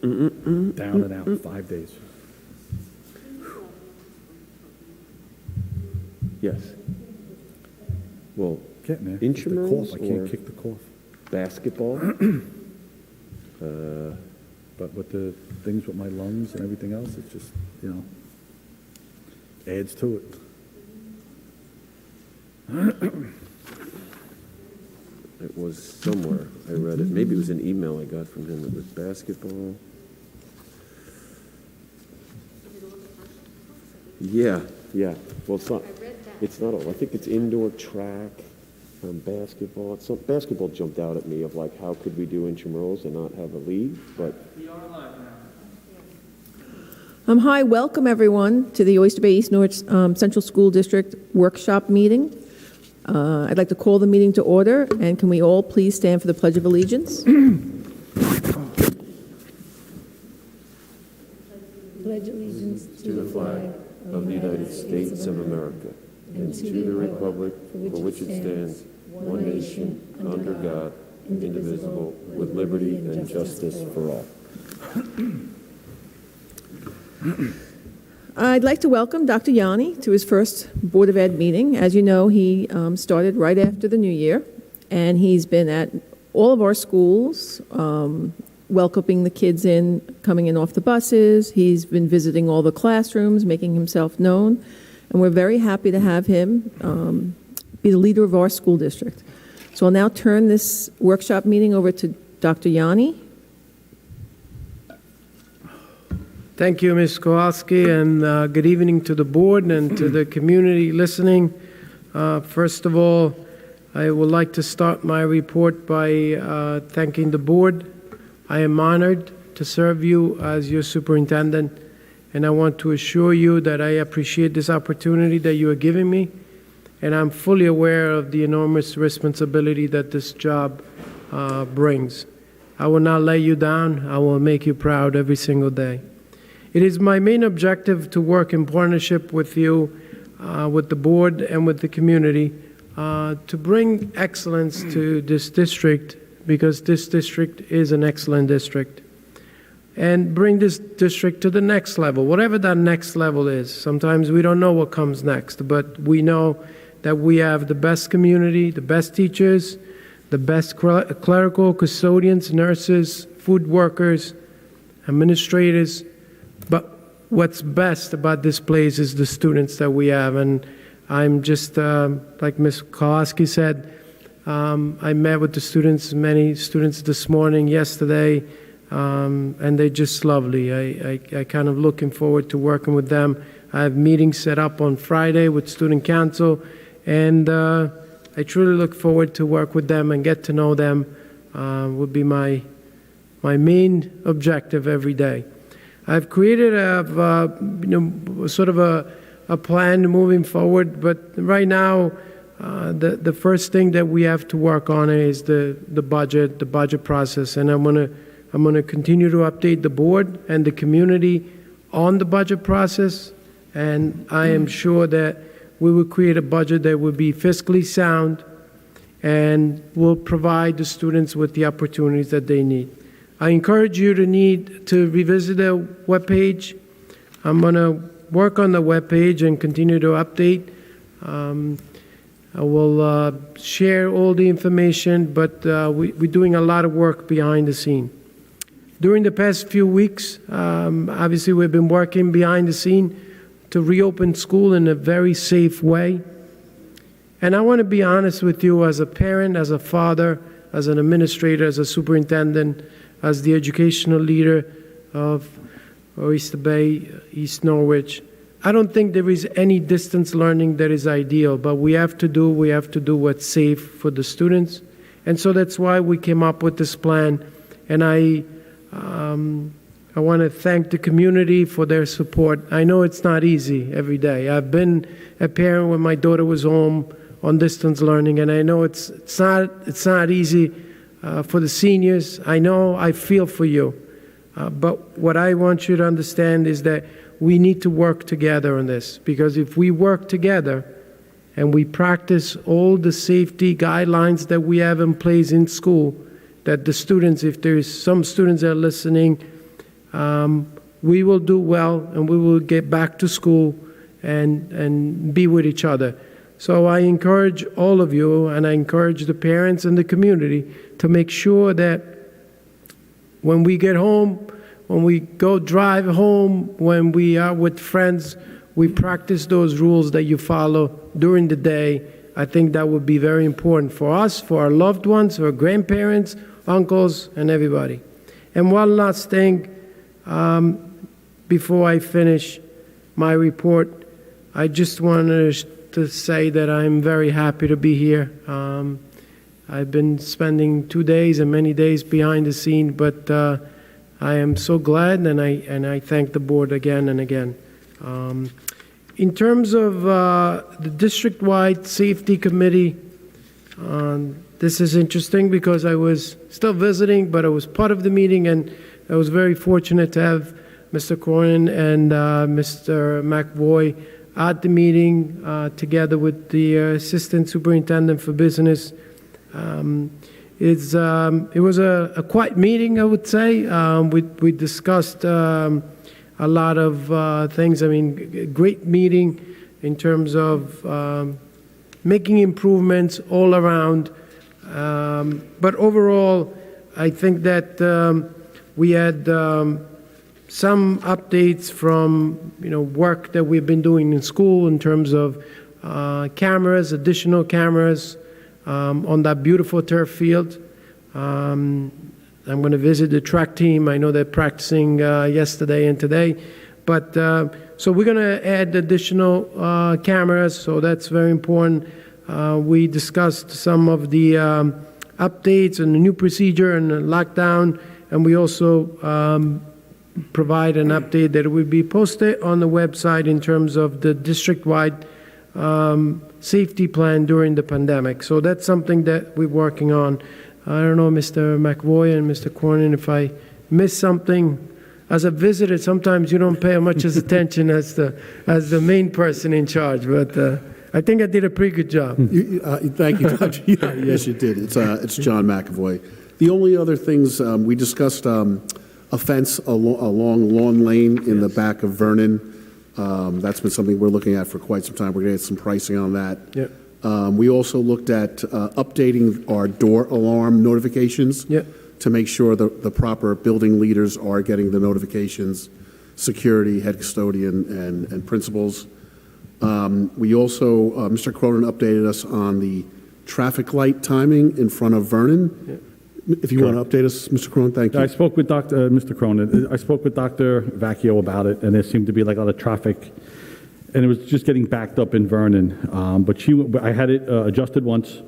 Down and out, 5 days. Yes. Well, Getting there. intramurals I can't or kick the cough. basketball. But with the things with my lungs and everything else, it's just, adds to it. It was somewhere. I read it. Maybe it was an email I got from him. It was basketball. Yeah. Well, it's not. It's not all. I think it's indoor track, basketball. Basketball jumped out at me of like, how could we do intramurals and not have a league? But Hi, welcome everyone to the Oyster Bay East Norwich Central School District Workshop Meeting. I'd like to call the meeting to order, and can we all please stand for the Pledge of Allegiance? Pledge allegiance to the flag of the United States of America and to the republic for which it stands, one nation, under God, indivisible, with liberty and justice for all. I'd like to welcome Dr. Yanni to his first Board of Ed meeting. As you know, he started right after the new year, and he's been at all of our schools, welcoming the kids in, coming in off the buses. He's been visiting all the classrooms, making himself known, and we're very happy to have him be the leader of our school district. So I'll now turn this workshop meeting over to Dr. Yanni. Thank you, Ms. Kowalski, and good evening to the board and to the community listening. First of all, I would like to start my report by thanking the board. I am honored to serve you as your superintendent, and I want to assure you that I appreciate this opportunity that you are giving me, and I'm fully aware of the enormous responsibility that this job brings. I will not let you down. I will make you proud every single day. It is my main objective to work in partnership with you, with the board, and with the community to bring excellence to this district, because this district is an excellent district, and bring this district to the next level, whatever that next level is. Sometimes we don't know what comes next, but we know that we have the best community, the best teachers, the best clerical, custodians, nurses, food workers, administrators. But what's best about this place is the students that we have. And I'm just, like Ms. Kowalski said, I met with the students, many students this morning, yesterday, and they're just lovely. I kind of looking forward to working with them. I have meetings set up on Friday with student council, and I truly look forward to work with them and get to know them. Would be my main objective every day. I've created sort of a plan moving forward, but right now, the first thing that we have to work on is the budget process, and I'm gonna continue to update the board and the community on the budget process, and I am sure that we will create a budget that will be fiscally sound and will provide the students with the opportunities that they need. I encourage you to revisit the webpage. I'm going to work on the webpage and continue to update. I will share all the information, but we're doing a lot of work behind the scene. During the past few weeks, obviously we've been working behind the scene to reopen school in a very safe way. And I want to be honest with you, as a parent, as a father, as an administrator, as a superintendent, as the educational leader of Oyster Bay, East Norwich, I don't think there is any distance learning that is ideal, but we have to do what's safe for the students. And so that's why we came up with this plan. And I want to thank the community for their support. I know it's not easy every day. I've been a parent when my daughter was home on distance learning, and I know it's not easy for the seniors. I know, I feel for you. But what I want you to understand is that we need to work together on this, because if we work together and we practice all the safety guidelines that we have in place in school, that the students, if there's some students that are listening we will do well and we will get back to school and be with each other. So I encourage all of you, and I encourage the parents and the community to make sure that when we get home, when we go drive home, when we are with friends, we practice those rules that you follow during the day. I think that would be very important for us, for our loved ones, for our grandparents, uncles, and everybody. And one last thing, before I finish my report, I just wanted to say that I'm very happy to be here. I've been spending 2 days and many days behind the scene, but I am so glad, and I thank the board again and again. In terms of the district-wide safety committee, this is interesting because I was still visiting, but I was part of the meeting, and I was very fortunate to have Mr. Cronin and Mr. McVoy at the meeting together with the Assistant Superintendent for Business. It was a quiet meeting, I would say. We discussed a lot of things. I mean, great meeting in terms of making improvements all around. But overall, I think that we had some updates from work that we've been doing in school in terms of cameras, additional cameras on that beautiful turf field. I'm going to visit the track team. I know they're practicing yesterday and today. But so we're going to add additional cameras, so that's very important. We discussed some of the updates and the new procedure and the lockdown, and we also provide an update that will be posted on the website in terms of the district-wide safety plan during the pandemic. So that's something that we're working on. I don't know, Mr. McVoy and Mr. Cronin, if I missed something. As a visitor, sometimes you don't pay much as attention as the main person in charge, but I think I did a pretty good job. Thank you, Dr. Yes, you did. It's John McAvoy. The only other things, we discussed a fence along Lawn Lane in the back of Vernon. That's been something we're looking at for quite some time. We're going to get some pricing on that. Yep. We also looked at updating our door alarm notifications to make sure the proper building leaders are getting the notifications, security, head custodian, and principals. We also, Mr. Cronin updated us on the traffic light timing in front of Vernon. Yep. If you want to update us, Mr. Cronin, thank you. I spoke with Mr. Cronin. I spoke with Dr. Vacchio about it, and there seemed to be like a lot of traffic, and it was just getting backed up in Vernon. But I had it adjusted once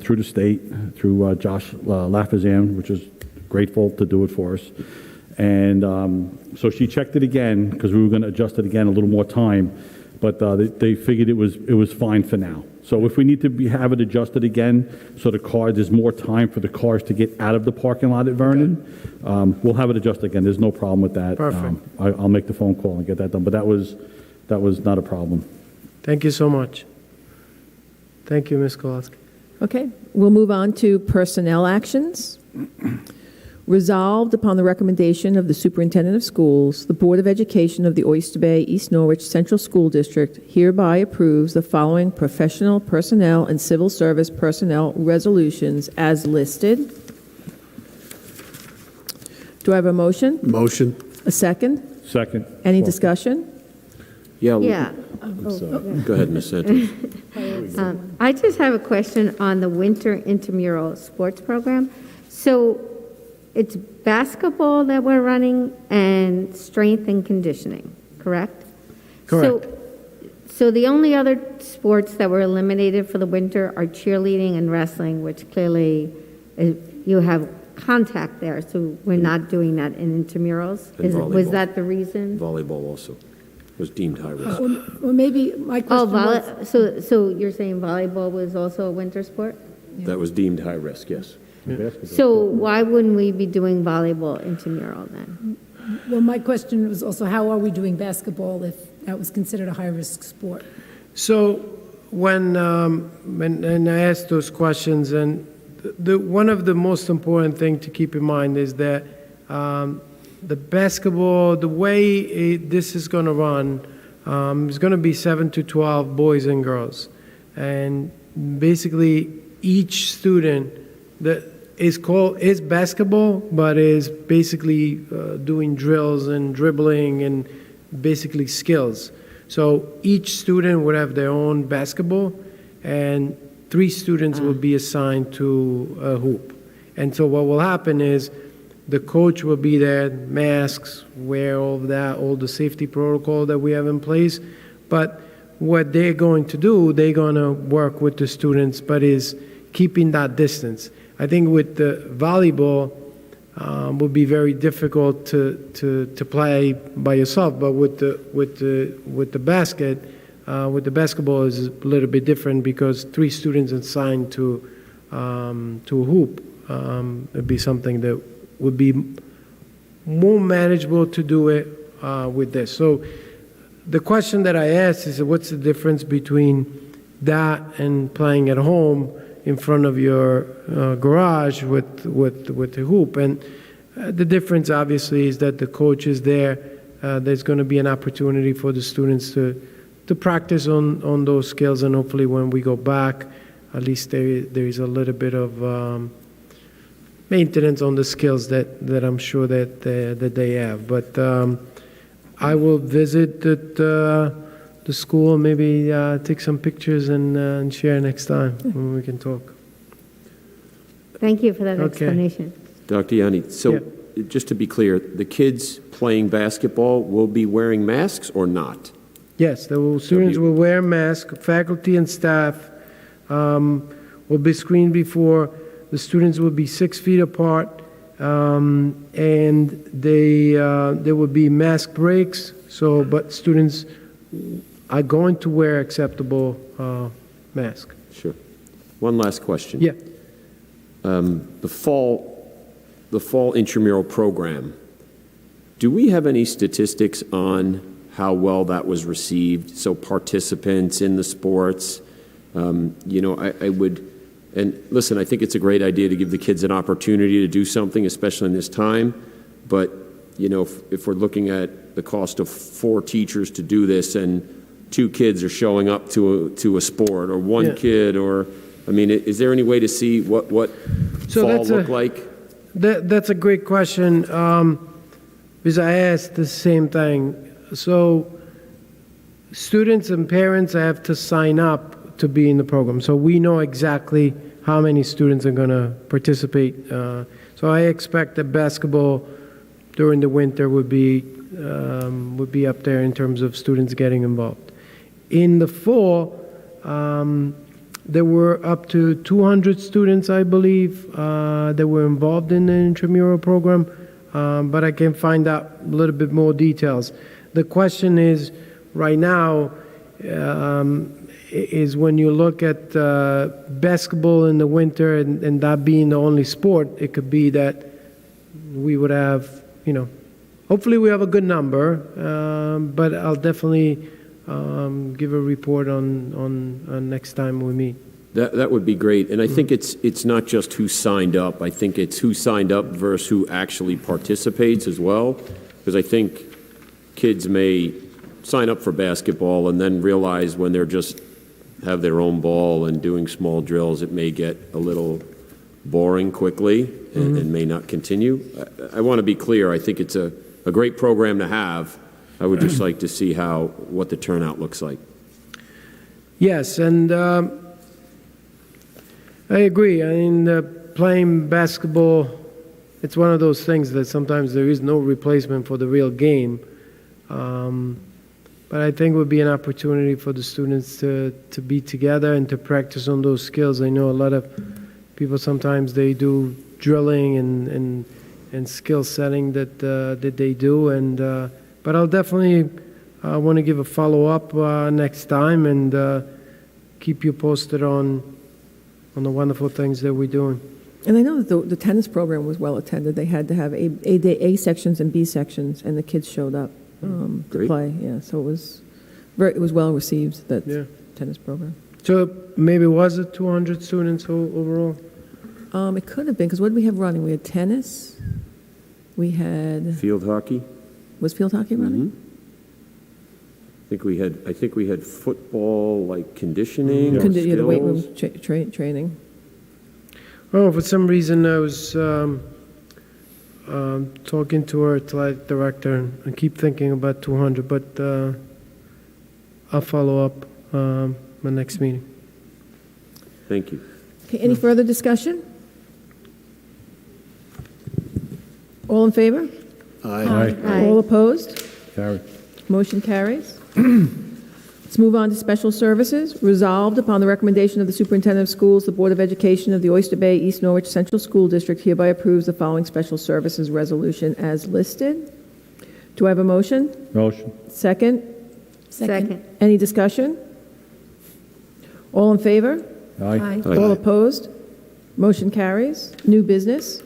through the state, through Josh Lafazan, which is grateful to do it for us. And so she checked it again because we were going to adjust it again a little more time, but they figured it was fine for now. So if we need to have it adjusted again, so there's more time for the cars to get out of the parking lot at Vernon, we'll have it adjusted again. There's no problem with that. Perfect. I'll make the phone call and get that done. But that was not a problem. Thank you so much. Thank you, Ms. Kowalski. Okay, we'll move on to personnel actions. Resolved upon the recommendation of the Superintendent of Schools, the Board of Education of the Oyster Bay East Norwich Central School District hereby approves the following professional personnel and civil service personnel resolutions as listed. Do I have a motion? Motion. A second? Second. Any discussion? Yeah. I'm sorry. Go ahead, Ms. Santos. I just have a question on the winter intramural sports program. So it's basketball that we're running and strength and conditioning, correct? Correct. So the only other sports that were eliminated for the winter are cheerleading and wrestling, which clearly you have contact there, so we're not doing that in intramurals? And Was volleyball. that the reason? Volleyball also was deemed high risk. Well, maybe my Oh, question was, so you're saying volleyball was also a winter sport? That was deemed high risk, yes. So why wouldn't we be doing volleyball intramural then? well, my question was also, how are we doing basketball if that was considered a high-risk sport? So when I asked those questions, and one of the most important thing to keep in mind is that The basketball, the way this is going to run, is going to be 7 to 12 boys and girls. And basically, each student that is basketball, but is basically doing drills and dribbling and basically skills. So each student would have their own basketball, and 3 students will be assigned to a hoop. And so what will happen is the coach will be there, masks, wear all of that, all the safety protocol that we have in place. But what they're going to do, they're going to work with the students, but is keeping that distance. I think with the volleyball, would be very difficult to play by yourself, but with the basketball is a little bit different because 3 students assigned to a hoop would be something that would be more manageable to do it with this. So the question that I asked is, what's the difference between that and playing at home in front of your garage with the hoop? And the difference, obviously, is that the coach is there. There's going to be an opportunity for the students to practice on those skills, and hopefully when we go back, at least there is a little bit of maintenance on the skills that I'm sure that they have. But I will visit the school, maybe take some pictures and share next time when we can talk. Thank you for that Okay. explanation. Dr. Yanni, so just to be clear, the kids playing basketball will be wearing masks or not? Yes, the students will wear masks. Faculty and staff will be screened before. The students will be 6 feet apart, and there will be mask breaks. So, but students are going to wear acceptable mask. Sure. One last question. Yeah. The fall intramural program, do we have any statistics on how well that was received? So participants in the sports, I would, and listen, I think it's a great idea to give the kids an opportunity to do something, especially in this time. But, if we're looking at the cost of 4 teachers to do this and 2 kids are showing up to a sport, or 1 kid, or, is there any way to see what fall look like? That's a great question, because I asked the same thing. So students and parents have to sign up to be in the program. So we know exactly how many students are going to participate. So I expect that basketball during the winter would be up there in terms of students getting involved. In the fall, there were up to 200 students, I believe, that were involved in the intramural program, but I can find out a little bit more details. The question is, right now, is when you look at basketball in the winter and that being the only sport, it could be that we would have, hopefully we have a good number, but I'll definitely give a report on next time we meet. That would be great. And I think it's not just who signed up. I think it's who signed up versus who actually participates as well. Because I think kids may sign up for basketball and then realize when they're just have their own ball and doing small drills, it may get a little boring quickly and may not continue. I want to be clear. I think it's a great program to have. I would just like to see what the turnout looks like. Yes, and I agree. Playing basketball, it's one of those things that sometimes there is no replacement for the real game. But I think it would be an opportunity for the students to be together and to practice on those skills. I know a lot of people sometimes they do drilling and skill setting that they do, but I'll definitely want to give a follow-up next time and keep you posted on the wonderful things that we're doing. And I know that the tennis program was well attended. They had to have A sections and B sections, and the kids showed up to Great. play. Yeah, so it was well received, that tennis program. So maybe was it 200 students overall? It could have been, because what did we have running? We had tennis, We had, Field hockey? was field hockey running? I think we had football, like conditioning or Yeah, the weight room skills. training. Oh, for some reason, I was talking to our athletic director and keep thinking about 200, but I'll follow up my next meeting. Thank you. Okay, any further discussion? All in favor? Aye. Aye. All opposed? Carried. Motion carries. Let's move on to special services. Resolved upon the recommendation of the Superintendent of Schools, the Board of Education of the Oyster Bay East Norwich Central School District hereby approves the following special services resolution as listed. Do I have a motion? Motion. Second? Second. Any discussion? All in favor? Aye. All opposed? Motion carries. New business.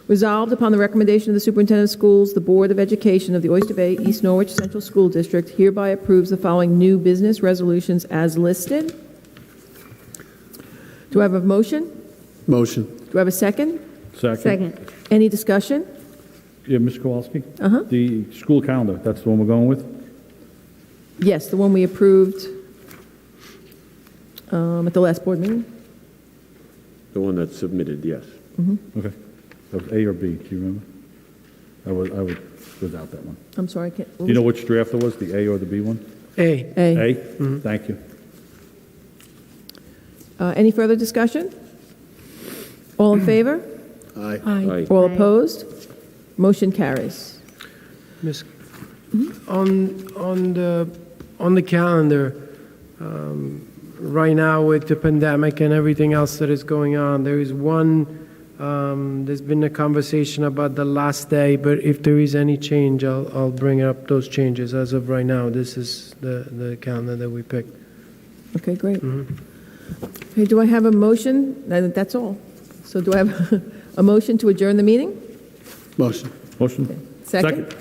Resolved upon the recommendation of the Superintendent of Schools, the Board of Education of the Oyster Bay East Norwich Central School District hereby approves the following new business resolutions as listed. Do I have a motion? Motion. Do I have a second? Second. Any discussion? Yeah, Ms. Kowalski? Uh-huh. The school calendar, that's the one we're going with? Yes, the one we approved at the last board meeting. The one that's submitted, yes. Okay. That was A or B, do you remember? I was without that one. I'm sorry, I can't. Do you know which draft it was, the A or the B one? A. A. A? Thank you. Any further discussion? All in favor? Aye. Aye. All Aye. opposed? Motion carries. Miss, on the calendar, right now with the pandemic and everything else that is going on, there is one. There's been a conversation about the last day, but if there is any change, I'll bring up those changes. As of right now, this is the calendar that we picked. Okay, great. Okay, do I have a motion? That's all. So do I have a motion to adjourn the meeting? Motion. Motion? Second?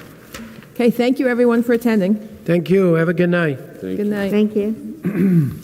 Okay, thank you, everyone, for attending. Thank you. Have a good night. Thank Good you. night. Thank you.